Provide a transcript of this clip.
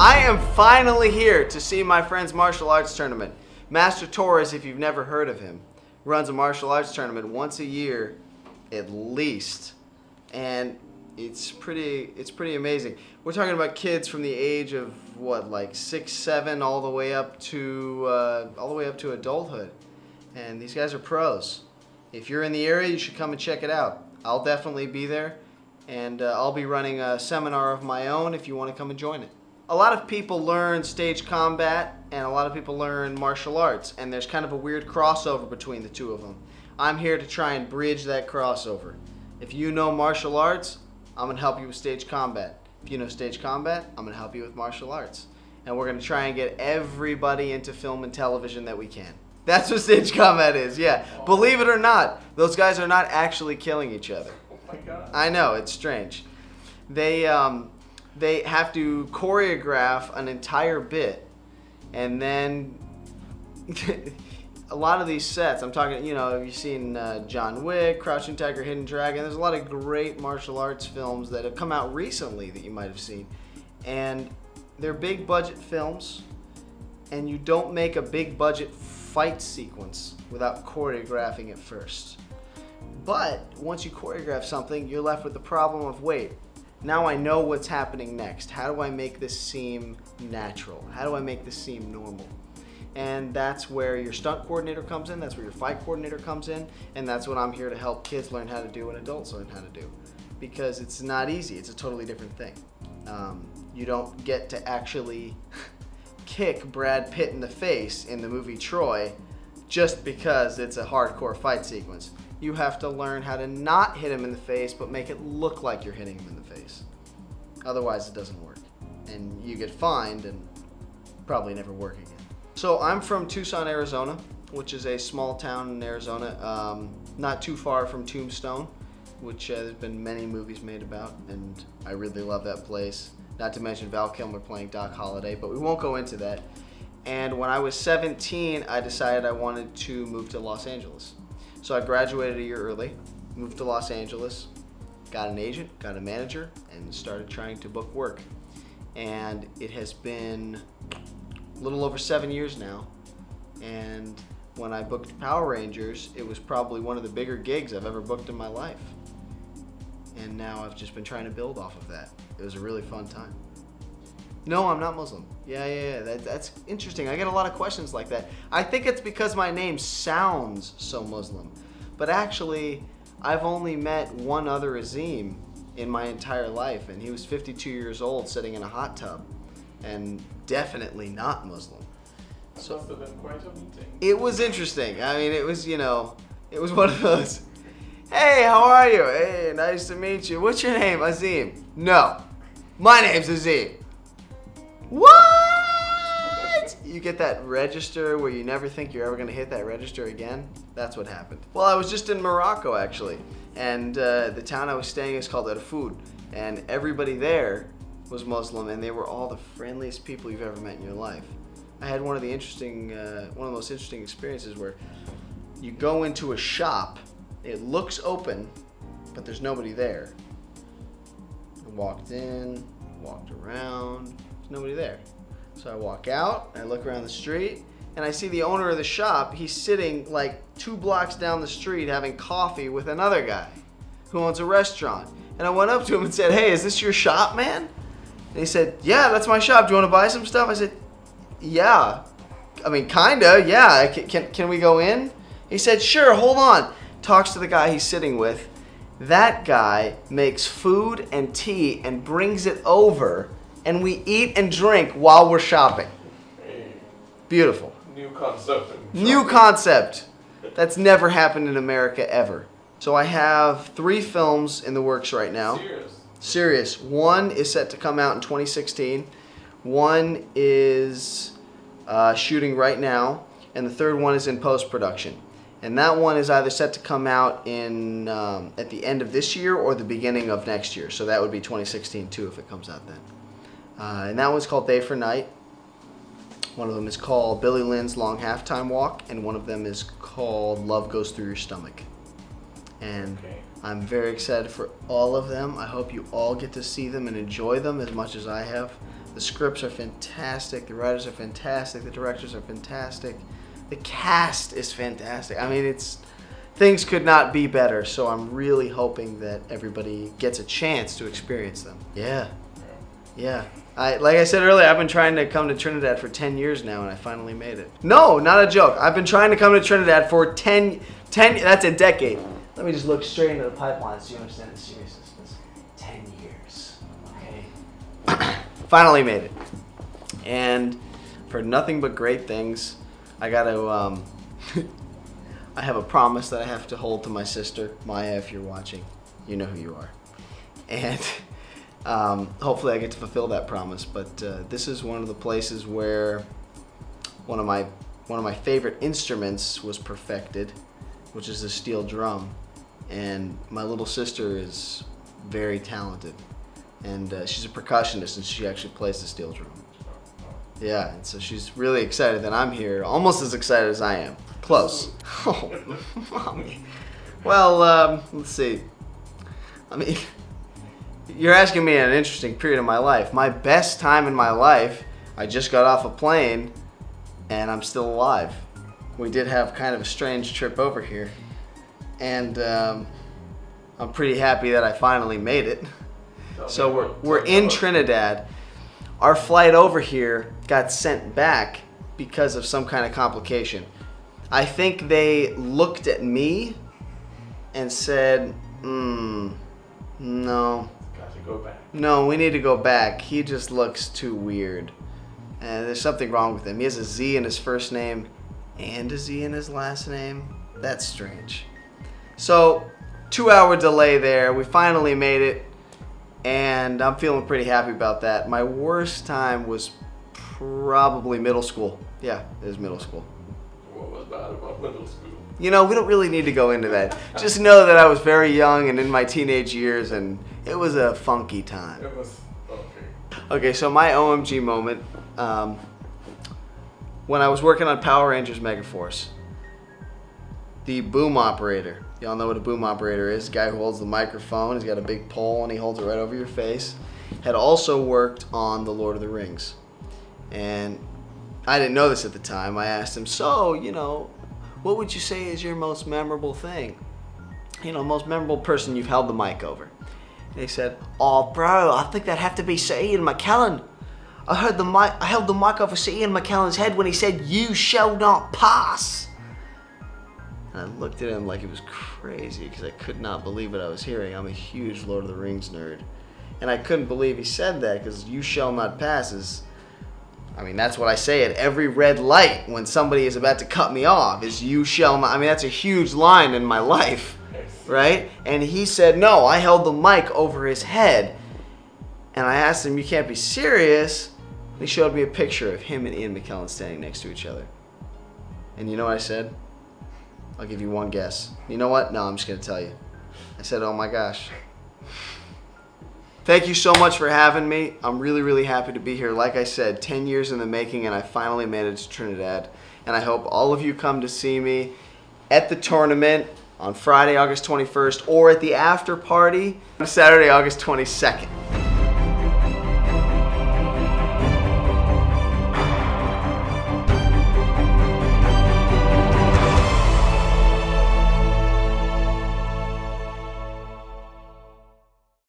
I am finally here to see my friend's martial arts tournament. Master Torres, if you've never heard of him, runs a martial arts tournament once a year at least. And it's pretty amazing. We're talking about kids from the age of what, like 6, 7, all the way up to adulthood. And these guys are pros. If you're in the area, you should come and check it out. I'll definitely be there, and I'll be running a seminar of my own if you want to come and join it. A lot of people learn stage combat, and a lot of people learn martial arts, and there's kind of a weird crossover between the two of them. I'm here to try and bridge that crossover. If you know martial arts, I'm going to help you with stage combat. If you know stage combat, I'm going to help you with martial arts. And we're going to try and get everybody into film and television that we can. That's what stage combat is, yeah. Believe it or not, those guys are not actually killing each other. Oh my God. I know, it's strange. They have to choreograph an entire bit, and then a lot of these sets, I'm talking, you know, you've seen John Wick, Crouching Tiger, Hidden Dragon. There's a lot of great martial arts films that have come out recently that you might have seen. And they're big budget films, and you don't make a big budget fight sequence without choreographing it first. But once you choreograph something, you're left with the problem of, wait, now I know what's happening next. How do I make this seem natural? How do I make this seem normal? And that's where your stunt coordinator comes in, that's where your fight coordinator comes in, and that's what I'm here to help kids learn how to do and adults learn how to do. Because it's not easy, it's a totally different thing. You don't get to actually kick Brad Pitt in the face in the movie Troy just because it's a hardcore fight sequence. You have to learn how to not hit him in the face, but make it look like you're hitting him in the face. Otherwise it doesn't work. And you get fined and probably never work again. So I'm from Tucson, Arizona, which is a small town in Arizona, not too far from Tombstone, which there's been many movies made about, and I really love that place. Not to mention Val Kilmer playing Doc Holliday, but we won't go into that. And when I was 17, I decided I wanted to move to Los Angeles. So I graduated a year early, moved to Los Angeles, got an agent, got a manager, and started trying to book work. And it has been a little over 7 years now. And when I booked Power Rangers, it was probably one of the bigger gigs I've ever booked in my life. And now I've just been trying to build off of that. It was a really fun time. No, I'm not Muslim. Yeah, that's interesting. I get a lot of questions like that. I think it's because my name sounds so Muslim. But actually, I've only met one other Azim in my entire life, and he was 52 years old sitting in a hot tub, and definitely not Muslim. So must have been quite a meeting. It was interesting. I mean, it was, you know, it was one of those, hey, how are you? Hey, nice to meet you. What's your name? Azim. No, my name's Azim. What? You get that register where you never think you're ever going to hit that register again? That's what happened. Well, I was just in Morocco, actually, and the town I was staying is called Erfoud, and everybody there was Muslim, and they were all the friendliest people you've ever met in your life. I had one of the most interesting experiences where you go into a shop, it looks open, but there's nobody there. I walked in, walked around, there's nobody there. So I walk out, I look around the street, and I see the owner of the shop. He's sitting like 2 blocks down the street having coffee with another guy who owns a restaurant. And I went up to him and said, hey, is this your shop, man? And he said, yeah, that's my shop. Do you want to buy some stuff? I said, yeah. I mean, kinda, yeah. Can we go in? He said, sure, hold on. Talks to the guy he's sitting with. That guy makes food and tea and brings it over, and we eat and drink while we're shopping. Beautiful. New concept. New concept. That's never happened in America ever. So I have 3 films in the works right now. Serious. One is set to come out in 2016. One is shooting right now, and the third one is in post-production. And that one is either set to come out in at the end of this year or the beginning of next year. So that would be 2016 too if it comes out then. And that one's called Day for Night. One of them is called Billy Lynn's Long Halftime Walk, and one of them is called Love Goes Through Your Stomach. And I'm very excited for all of them. I hope you all get to see them and enjoy them as much as I have. The scripts are fantastic. The writers are fantastic. The directors are fantastic. The cast is fantastic. I mean, things could not be better. So I'm really hoping that everybody gets a chance to experience them. Yeah. Yeah. Like I said earlier, I've been trying to come to Trinidad for 10 years now, and I finally made it. No, not a joke. I've been trying to come to Trinidad for 10, that's a decade. Let me just look straight into the pipeline so you understand the seriousness. It's 10 years, okay? Finally made it. And for nothing but great things, I got to, I have a promise that I have to hold to my sister. Maya, if you're watching, you know who you are. And hopefully I get to fulfill that promise. But this is one of the places where one of my favorite instruments was perfected, which is a steel drum. And my little sister is very talented, and she's a percussionist, and she actually plays the steel drum. Yeah, and so she's really excited that I'm here, almost as excited as I am. Close. Oh, mommy. Well, let's see. I mean, you're asking me an interesting period of my life. My best time in my life, I just got off a plane, and I'm still alive. We did have kind of a strange trip over here, and I'm pretty happy that I finally made it. So we're in Trinidad. Our flight over here got sent back because of some kind of complication. I think they looked at me and said, no. Got to go back. No, we need to go back. He just looks too weird. And there's something wrong with him. He has a Z in his first name and a Z in his last name. That's strange. So, 2-hour delay there. We finally made it, and I'm feeling pretty happy about that. My worst time was probably middle school. Yeah, it was middle school. What was bad about middle school? You know, we don't really need to go into that. Just know that I was very young and in my teenage years, and it was a funky time. It was okay. Okay, so my OMG moment, when I was working on Power Rangers Megaforce, the boom operator, y'all know what a boom operator is, the guy who holds the microphone, he's got a big pole and he holds it right over your face, had also worked on The Lord of the Rings. And I didn't know this at the time. I asked him, so, you know, what would you say is your most memorable thing? You know, most memorable person you've held the mic over. And he said, oh bro, I think that'd have to be Sir Ian McKellen. I held the mic over Sir Ian McKellen's head when he said, you shall not pass. And I looked at him like it was crazy because I could not believe what I was hearing. I'm a huge Lord of the Rings nerd. And I couldn't believe he said that because you shall not pass is, I mean, that's what I say at every red light when somebody is about to cut me off is you shall not. I mean, that's a huge line in my life, right? And he said, no, I held the mic over his head. And I asked him, you can't be serious. And he showed me a picture of him and Ian McKellen standing next to each other. And you know what I said? I'll give you one guess. You know what? No, I'm just going to tell you. I said, oh my gosh. Thank you so much for having me. I'm really, really happy to be here. Like I said, 10 years in the making, and I finally made it to Trinidad. And I hope all of you come to see me at the tournament on Friday, August 21st, or at the after party on Saturday, August 22nd.